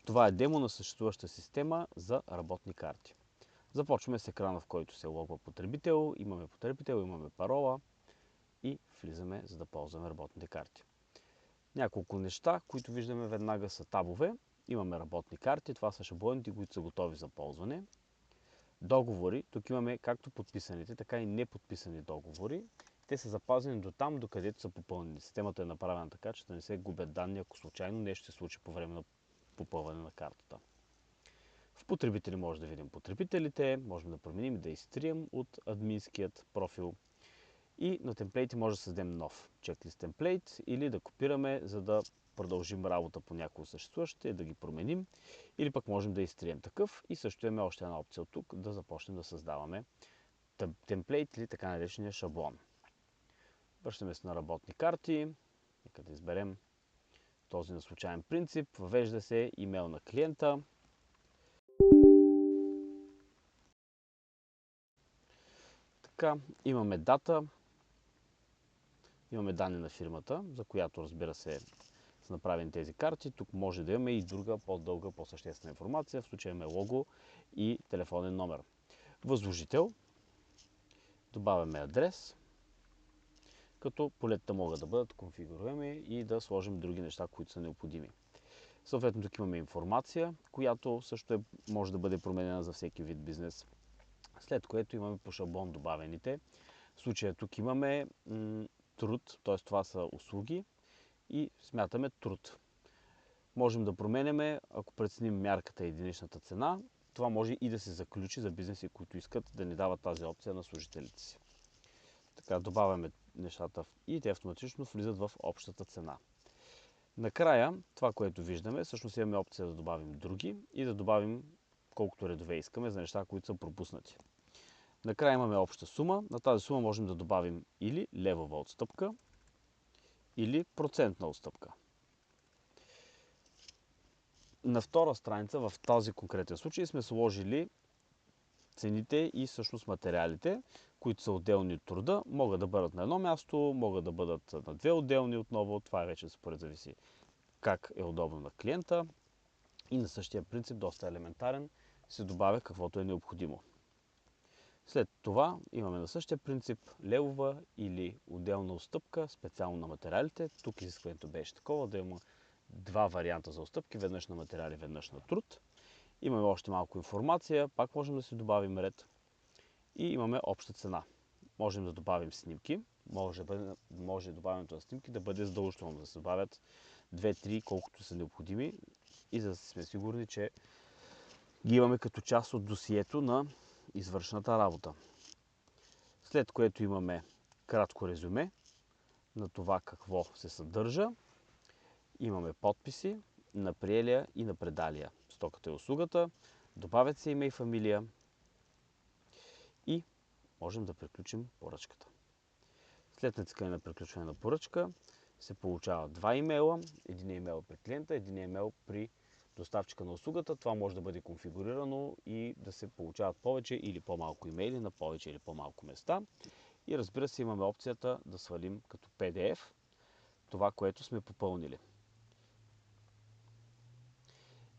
Това е демо на съществуваща система за работни карти. Започваме с екрана, в който се логва потребител, имаме парола и влизаме, за да ползваме работните карти. Няколко неща, които виждаме веднага са табове. Имаме работни карти, това са шаблоните, които са готови за ползване. Договори, тук имаме както подписаните, така и неподписани договори. Те са запазени до там, докъдето са попълнени. Системата е направена така, че да не се губят данни, ако случайно нещо се случи по време на попълване на картата. В потребители може да видим потребителите, можем да променим и да изтрием от админският профил. И на темплейти може да създадем нов чеклист темплейт или да копираме, за да продължим работа по някои от съществуващите и да ги променим. Или пък можем да изтрием такъв и също имаме още една опция от тук, да започнем да създаваме темплейт или така наречения шаблон. Връщаме се на работни карти. Нека да изберем този на случайен принцип. Въвежда се имейл на клиента. Така, имаме дата. Имаме данни на фирмата, за която, разбира се, са направени тези карти. Тук може да имаме и друга по-дълга, по-съществена информация. В случая имаме лого и телефонен номер. Възложител. Добавяме адрес, като полетата могат да бъдат конфигуруеми и да сложим други неща, които са необходими. Съответно, тук имаме информация, която също може да бъде променена за всеки вид бизнес. След което имаме по шаблон добавените. В случая тук имаме труд, т.е. това са услуги и смятаме труд. Можем да променяме, ако преценим мярката и единичната цена, това може и да се заключи за бизнеси, които искат да ни дават тази опция на служителите си. Така, добавяме нещата и те автоматично влизат в общата цена. Накрая, това, което виждаме, всъщност имаме опция да добавим други и да добавим колкото редове искаме за неща, които са пропуснати. Накрая имаме обща сума. На тази сума можем да добавим или левова отстъпка, или процентна отстъпка. На втора страница, в този конкретен случай, сме сложили цените и всъщност материалите, които са отделни от труда. Могат да бъдат на едно място, могат да бъдат на две отделни отново. Това вече според зависи как е удобно на клиента. И на същия принцип, доста елементарен, се добавя каквото е необходимо. След това имаме на същия принцип левова или отделна отстъпка, специално на материалите. Тук изискването беше такова, да има два варианта за отстъпки, веднъж на материали, веднъж на труд. Имаме още малко информация, пак можем да си добавим ред и имаме обща цена. Можем да добавим снимки, може добавянето на снимки да бъде задължително, да се добавят 2-3, колкото са необходими и за да сме сигурни, че ги имаме като част от досието на извършената работа. След което имаме кратко резюме на това какво се съдържа. Имаме подписи на приелия и на предалия стоката и услугата. Добавят се име и фамилия и можем да приключим поръчката. След натискане на приключване на поръчка се получава два имейла. Един имейл при клиента, един имейл при доставчика на услугата. Това може да бъде конфигурирано и да се получават повече или по-малко имейли на повече или по-малко места. И разбира се, имаме опцията да свалим като PDF това, което сме попълнили.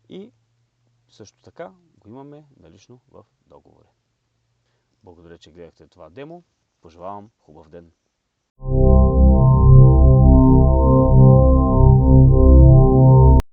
И също така го имаме налично в договори. Благодаря, че гледахте това демо. Пожелавам хубав ден!